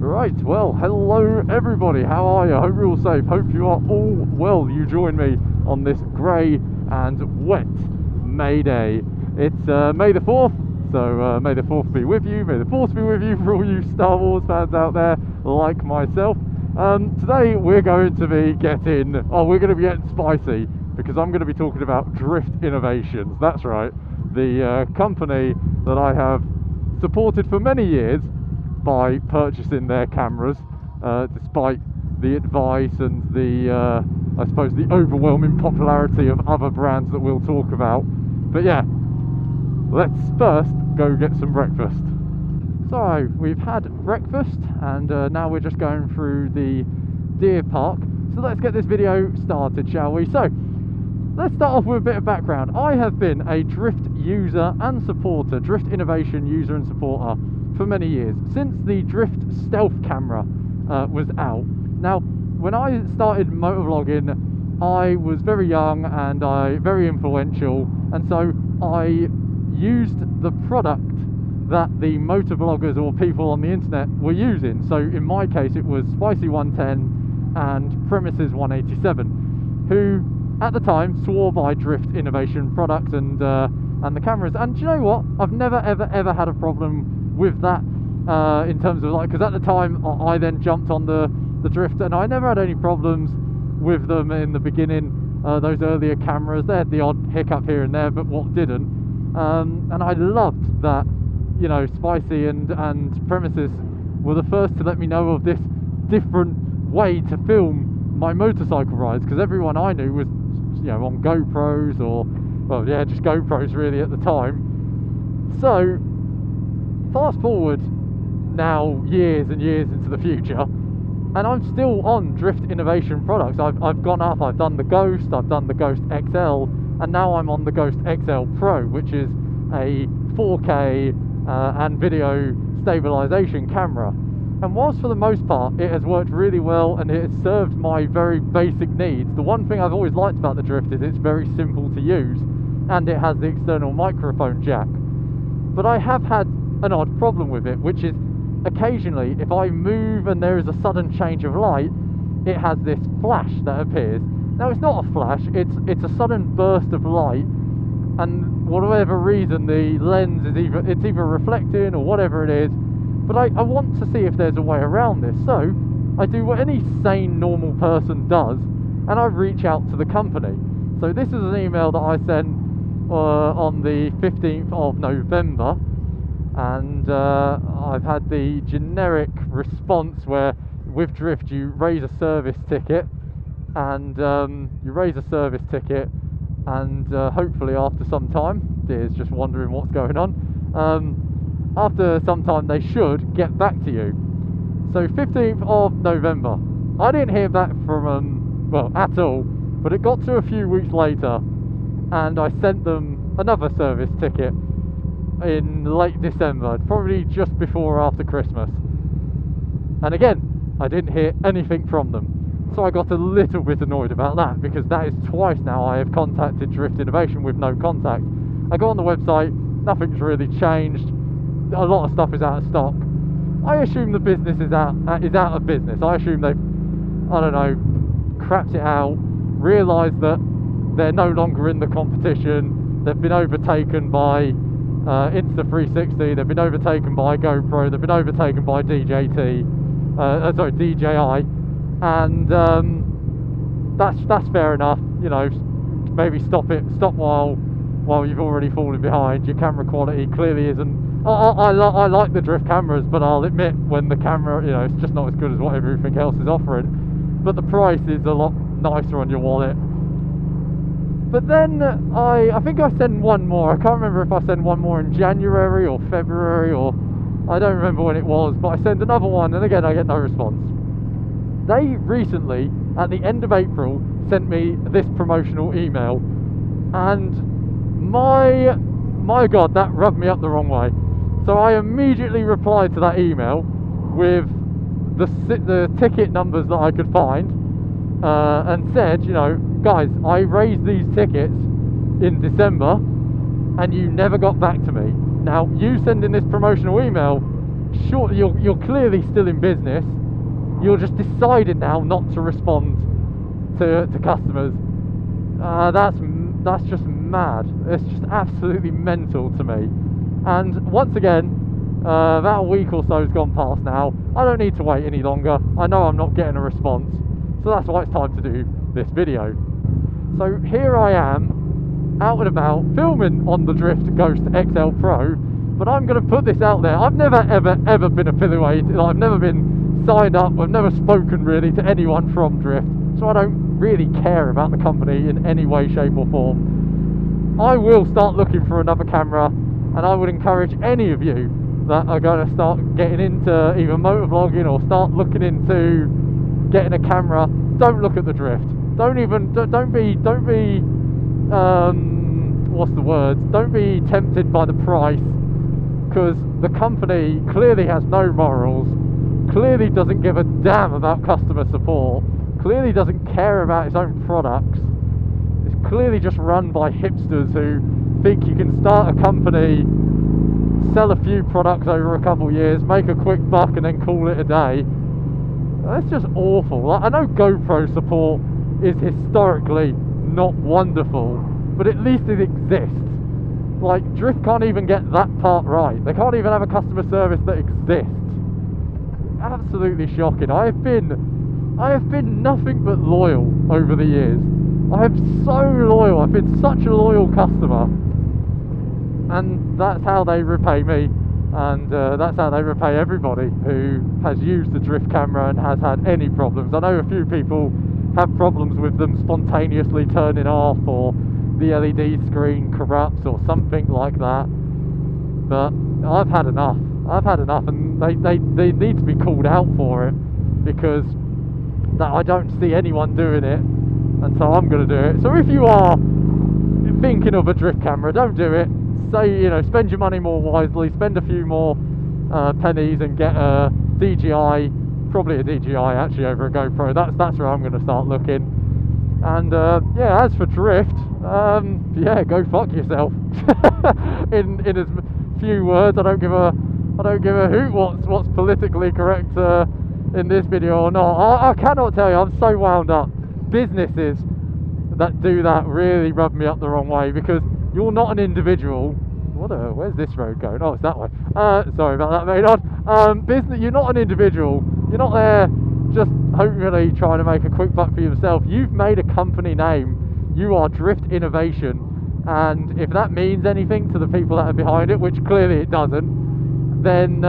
Right, well, hello everybody, how are you? Hope you're all safe, hope you are all well. You join me on this grey and wet May Day. It's May the 4th, so may the 4th be with you, may the 4th be with you for all you Star Wars fans out there like myself. Today we're going to be getting spicy, because I'm going to be talking about Drift Innovations. That's right, the company that I have supported for many years by purchasing their cameras, despite the advice and the, I suppose, the overwhelming popularity of other brands that we'll talk about. But yeah, let's first go get some breakfast. So we've had breakfast, and now we're just going through the deer park. So let's get this video started, shall we? So let's start off with a bit of background. I have been a Drift user and supporter, Drift Innovation user and supporter for many years, since the Drift stealth camera was out. Now, when I started motovlogging, I was very young and very influential, and so I used the product that the motovloggers or people on the internet were using. So in my case, it was Spicy 110 and Premises 187, who at the time swore by Drift Innovation products and the cameras. And do you know what? I've never ever had a problem with that in terms of, like, because at the time I then jumped on the Drift, and I never had any problems with them in the beginning. Those earlier cameras, they had the odd hiccup here and there, but what didn't. And I loved that, you know, Spicy and Premises were the first to let me know of this different way to film my motorcycle rides, because everyone I knew was, you know, on GoPros or, well, yeah, just GoPros really at the time. So fast forward now years and years into the future, and I'm still on Drift Innovation products. I've gone up, I've done the Ghost, I've done the Ghost XL, and now I'm on the Ghost XL Pro, which is a 4K and video stabilization camera. And whilst for the most part it has worked really well and it has served my very basic needs, the one thing I've always liked about the Drift is it's very simple to use, and it has the external microphone jack. But I have had an odd problem with it, which is occasionally if I move and there is a sudden change of light, it has this flash that appears. Now it's not a flash, it's a sudden burst of light, and whatever reason the lens is either reflecting or whatever it is, but I want to see if there's a way around this. So I do what any sane normal person does, and I reach out to the company. So this is an email that I sent on the 15th of November, and I've had the generic response where with Drift you raise a service ticket, and hopefully after some time, Deer's just wondering what's going on, after some time they should get back to you. So 15th of November, I didn't hear back from them, well, at all, but it got to a few weeks later, and I sent them another service ticket in late December, probably just before or after Christmas, and again I didn't hear anything from them. So I got a little bit annoyed about that, because that is twice now I have contacted Drift Innovation with no contact. I go on the website, nothing's really changed, a lot of stuff is out of stock. I assume the business is out of business. I assume they've, I don't know, crapped it out, realised that they're no longer in the competition, they've been overtaken by Insta360, they've been overtaken by GoPro, they've been overtaken by DJI, and that's fair enough. You know, maybe stop while you've already fallen behind. Your camera quality clearly isn't. I like the Drift cameras, but I'll admit when the camera, you know, it's just not as good as what everything else is offering. But the price is a lot nicer on your wallet. But then I think I sent one more. I can't remember if I sent one more in January or February, or I don't remember when it was, but I sent another one, and again I get no response. They recently, at the end of April, sent me this promotional email, and my God, that rubbed me up the wrong way. So I immediately replied to that email with the ticket numbers that I could find, and said, you know, guys, I raised these tickets in December and you never got back to me. Now, you sending this promotional email sure, you're clearly still in business. You're just deciding now not to respond to customers. That's just mad. It's just absolutely mental to me. And once again, about a week or so has gone past now. I don't need to wait any longer. I know I'm not getting a response, so that's why it's time to do this video. So here I am, out and about, filming on the Drift Ghost XL Pro, but I'm going to put this out there. I've never ever been affiliated, I've never been signed up, I've never spoken really to anyone from Drift, so I don't really care about the company in any way, shape or form. I will start looking for another camera, and I would encourage any of you that are going to start getting into either motovlogging or start looking into getting a camera, don't look at the Drift. Don't be what's the word? Don't be tempted by the price, because the company clearly has no morals, clearly doesn't give a damn about customer support, clearly doesn't care about its own products. It's clearly just run by hipsters who think you can start a company, sell a few products over a couple of years, make a quick buck and then call it a day. That's just awful. Like, I know GoPro support is historically not wonderful, but at least it exists. Like, Drift can't even get that part right. They can't even have a customer service that exists. Absolutely shocking. I have been nothing but loyal over the years. I am so loyal. I've been such a loyal customer, and that's how they repay me, and that's how they repay everybody who has used the Drift camera and has had any problems. I know a few people have problems with them spontaneously turning off, or the LED screen corrupts or something like that, but I've had enough, and they need to be called out for it, because I don't see anyone doing it, and so I'm going to do it. So if you are thinking of a Drift camera, don't do it. Say, spend your money more wisely, spend a few more pennies and get a DJI, probably a DJI actually over a GoPro. That's where I'm going to start looking. And yeah, as for Drift, yeah, go fuck yourself. in as few words, I don't give a hoot what's politically correct in this video or not. I cannot tell you, I'm so wound up. Businesses that do that really rub me up the wrong way, because you're not an individual. Where's this road going? Oh, it's that way. Sorry about that, Maynard. Business, you're not an individual. You're not there just hopefully trying to make a quick buck for yourself. You've made a company name. You are Drift Innovation, and if that means anything to the people that are behind it, which clearly it doesn't, then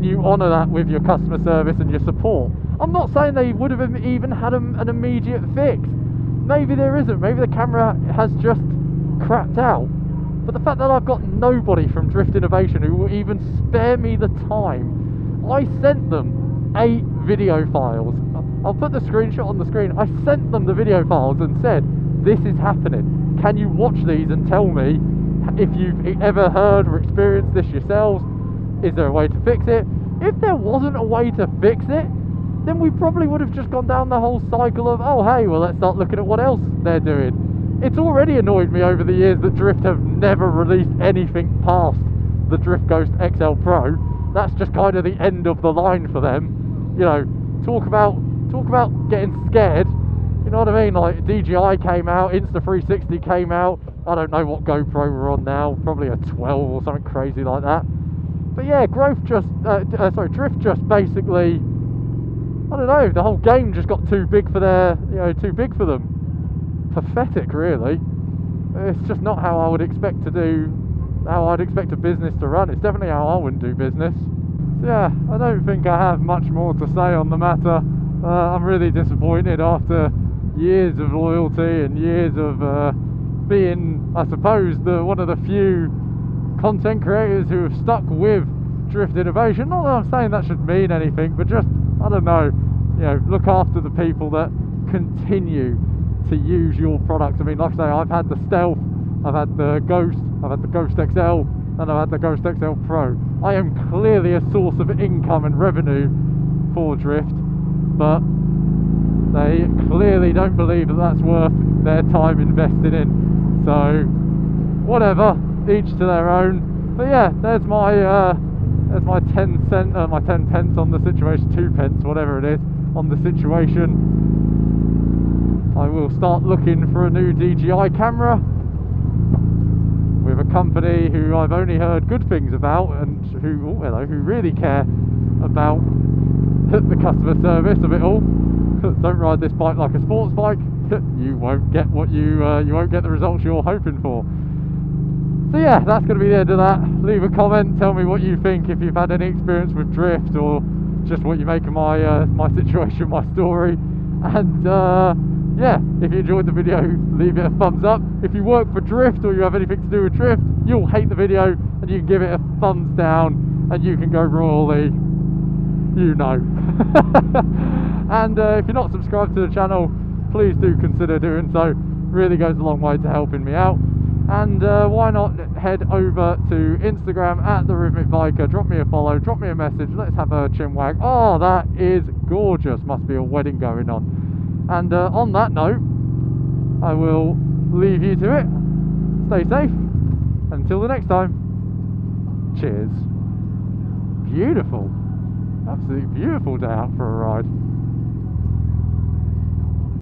you honour that with your customer service and your support. I'm not saying they would have even had an immediate fix. Maybe there isn't. Maybe the camera has just crapped out. But the fact that I've got nobody from Drift Innovation who will even spare me the time. I sent them 8 video files. I'll put the screenshot on the screen. I sent them the video files and said, this is happening. Can you watch these and tell me if you've ever heard or experienced this yourselves? Is there a way to fix it? If there wasn't a way to fix it, then we probably would have just gone down the whole cycle of, oh hey, well let's start looking at what else they're doing. It's already annoyed me over the years that Drift have never released anything past the Drift Ghost XL Pro. That's just kind of the end of the line for them. Talk about getting scared. You know what I mean? Like, DJI came out, Insta360 came out. I don't know what GoPro we're on now, probably a 12 or something crazy like that. But yeah, Drift just basically, I don't know, the whole game just got too big for them. Pathetic, really. It's just not how I would expect I'd expect a business to run. It's definitely how I wouldn't do business. So yeah, I don't think I have much more to say on the matter. I'm really disappointed after years of loyalty and years of being, I suppose, one of the few content creators who have stuck with Drift Innovation. Not that I'm saying that should mean anything, but just, I don't know, look after the people that continue to use your products. I mean, like I say, I've had the Stealth, I've had the Ghost, I've had the Ghost XL, and I've had the Ghost XL Pro. I am clearly a source of income and revenue for Drift, but they clearly don't believe that that's worth their time invested in. So whatever, each to their own. But yeah, there's my There's my 10 cent, my 10 pence on the situation, 2 pence, whatever it is, on the situation. I will start looking for a new DJI camera with a company who I've only heard good things about, and who, oh, hello, who really care about the customer service of it all. Don't ride this bike like a sports bike. You won't get what you won't get the results you're hoping for. So yeah, that's going to be the end of that. Leave a comment, tell me what you think, if you've had any experience with drift, or just what you make of my my situation, my story. And yeah, if you enjoyed the video, leave it a thumbs up. If you work for drift or you have anything to do with drift, you'll hate the video and you can give it a thumbs down, and you can go royally, you know. And if you're not subscribed to the channel, please do consider doing so. Really goes a long way to helping me out. And why not head over to Instagram at the Rhythmic Biker, drop me a follow, drop me a message, let's have a chin wag. Oh, that is gorgeous, must be a wedding going on. And on that note, I will leave you to it. Stay safe. Until the next time. Cheers. Beautiful. Absolutely beautiful day out for a ride.